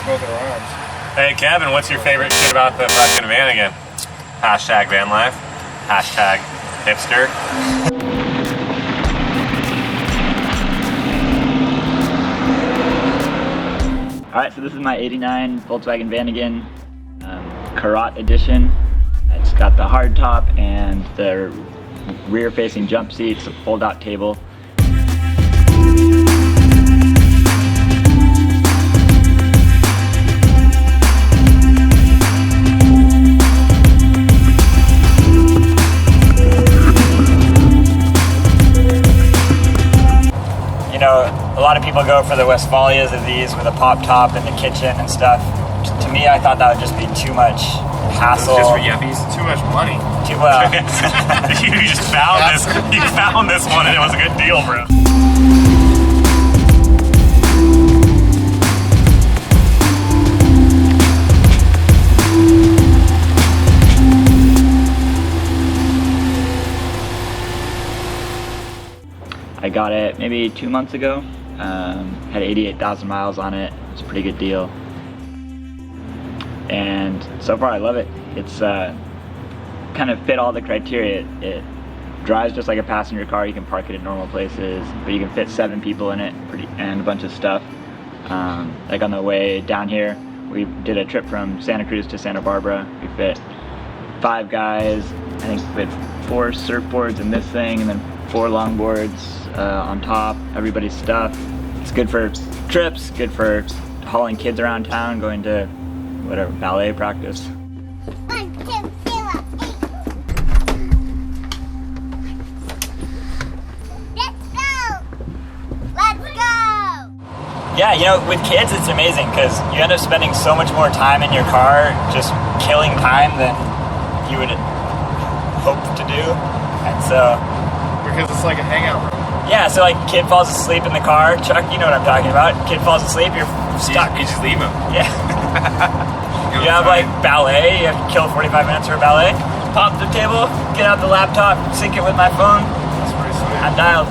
take both our arms. Hey Kevin, what's your favorite shit about the fucking Vanagon? Hashtag vanlife. Hashtag hipster. Alright, so this is my '89 Volkswagen Vanagon Karat edition. It's got the hard top and the rear-facing jump seats, a fold-out table. You know, a lot of people go for the Westphalias of these with a pop top in the kitchen and stuff. To me, I thought that would just be too much hassle. Just for yuppies. Too much money. Too well. You just found this. You found this one, and it was a good deal, bro. I got it maybe 2 months ago. Had 88,000 miles on it. It's a pretty good deal. And so far I love it. It's kind of fit all the criteria. It drives just like a passenger car. You can park it at normal places, but you can fit 7 people in it and a bunch of stuff. Like on the way down here, we did a trip from Santa Cruz to Santa Barbara. We fit 5 guys. I think we had 4 surfboards in this thing, and then 4 longboards on top, everybody's stuff. It's good for trips, good for hauling kids around town, going to whatever, ballet practice. 1, 2, 3, 4. Let's go! Let's go! Yeah, you know, with kids it's amazing because you end up spending so much more time in your car just killing time than you would hope to do. And so Because it's like a hangout room. yeah, so like kid falls asleep in the car. Chuck, you know what I'm talking about. Kid falls asleep, you're stuck. You just leave him. Yeah. You have like ballet, you have to kill 45 minutes for ballet. Pop the table, get out the laptop, sync it with my phone. That's pretty sweet. I'm dialed.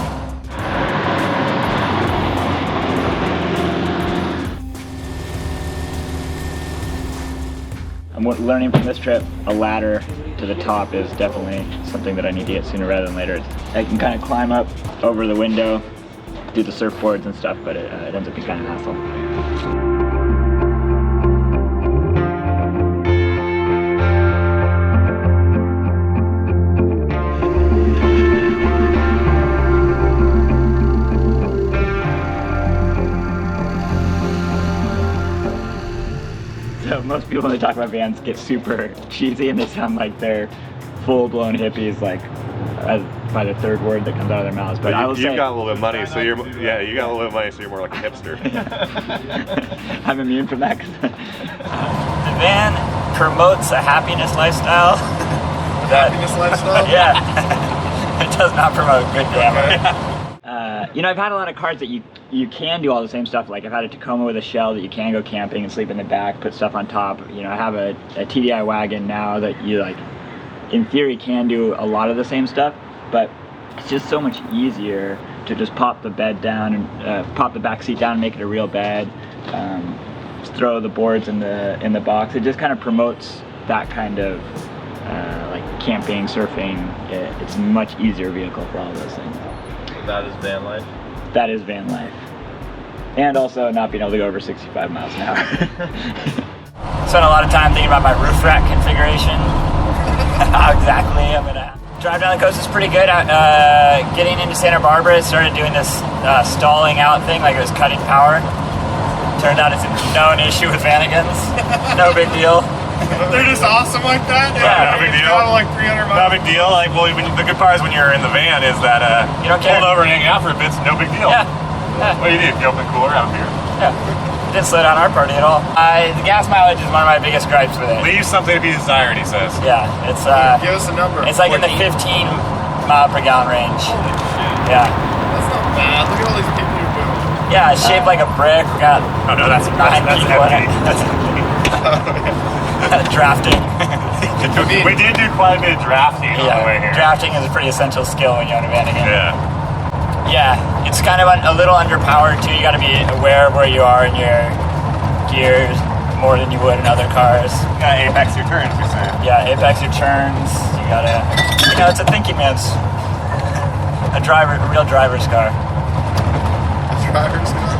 I'm learning from this trip, a ladder to the top is definitely something that I need to get sooner rather than later. I can kind of climb up over the window, do the surfboards and stuff, but it ends up being kind of a hassle. So most people when they talk about vans get super cheesy and they sound like they're full-blown hippies, like by the 3rd word that comes out of their mouths. But I will say, you've got a little bit of money, so you're you got a little bit of money, so you're more like a hipster. I'm immune from that. The van promotes a happiness lifestyle. Happiness lifestyle? Yeah. It does not promote good grammar. You know, I've had a lot of cars that you can do all the same stuff. Like I've had a Tacoma with a shell that you can go camping and sleep in the back, put stuff on top. You know, I have a TDI wagon now that you like, in theory, can do a lot of the same stuff, but it's just so much easier to just pop the bed down and pop the back seat down and make it a real bed. Just throw the boards in the box. It just kind of promotes that kind of like camping, surfing. It's a much easier vehicle for all of those things. That is van life. That is van life. And also not being able to go over 65 miles an hour. Spent a lot of time thinking about my roof rack configuration. How exactly I'm gonna drive down the coast is pretty good. Getting into Santa Barbara, started doing this stalling out thing, like it was cutting power. Turned out it's a known issue with Vanagons. No big deal. They're just awesome like that? Yeah, no big deal. Like 300 miles. Not a big deal. Like, well, the good part is when you're in the van is that you don't care. pull over and hang out for a bit's no big deal. Yeah. What do you do? You open the cooler out here. Yeah. Didn't slow down our party at all. The gas mileage is one of my biggest gripes with it. Leave something to be desired, he says. Yeah, it's Give us a number. it's like 14. in the 15 mile per gallon range. Holy shit. Yeah. That's not bad. Look at all these people you boom. Yeah, it's shaped like a brick. We got Oh no, that's 9 empty. people in it. Drafting. We did do quite a bit of drafting on the way here. Drafting is a pretty essential skill when you own a Vanagon. Yeah. Yeah, it's kind of a little underpowered too. You got to be aware of where you are in your gears more than you would in other cars. You gotta apex your turns, you're saying. Yeah, apex your turns. You gotta, you know, it's a thinking man's, a real driver's car. Driver's car.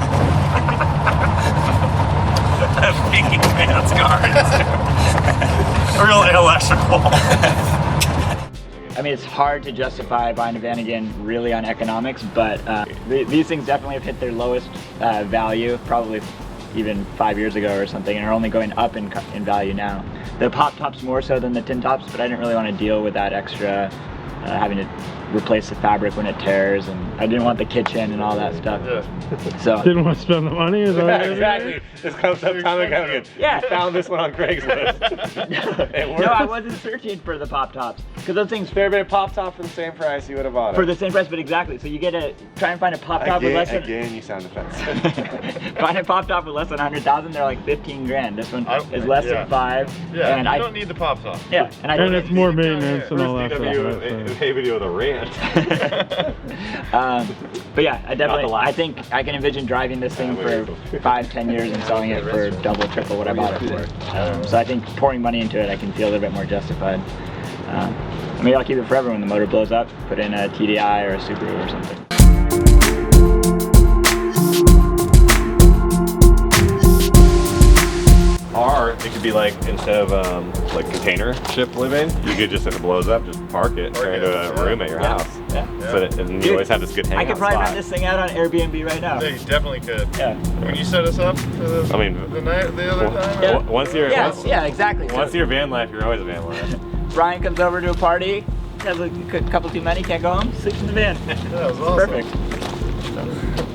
A thinking man's car. Real electrical. I mean, it's hard to justify buying a Vanagon really on economics, but these things definitely have hit their lowest value, probably even 5 years ago or something, and are only going up in value now. The pop tops more so than the tin tops, but I didn't really want to deal with that extra having to replace the fabric when it tears, and I didn't want the kitchen and all that stuff. Yeah. So Didn't want to spend the money, is that what it is? Exactly. This comes up time and again. Yeah. Found this one on Craigslist. It works. no, I wasn't searching for the pop tops because those things Fair bit of pop top for the same price you would have bought it. for the same price, but exactly. So you get a try and find a pop top with less than you sound offensive. find a pop top with less than 100,000. They're like 15 grand. This one is less yeah. than 5. Yeah, and you I don't need the pop top. yeah, and I And it's more maintenance and First all that stuff. VW, Right, so. a video of the rant. But yeah, I definitely, laugh. I think I can envision driving this thing for 5-10 years and selling it for double, triple what I bought it for. So I think pouring money into it, I can feel a little bit more justified. Maybe I'll keep it forever when the motor blows up, put in a TDI or a Subaru or something. Or it could be like, instead of like container ship living, you could just, if it blows up, just park it, turn it into a room at your house. Yeah. So that, and you always have this good hangout I could probably spot. rent this thing out on Airbnb right now. Yeah, you definitely could. Yeah. When you set us up for the, I mean, the other time. Yeah. Once you're Yeah, exactly. once you're van life, you're always a van life. Brian comes over to a party, has a couple too many, can't go home, sleeps in the van. Yeah, that was awesome. Perfect. So.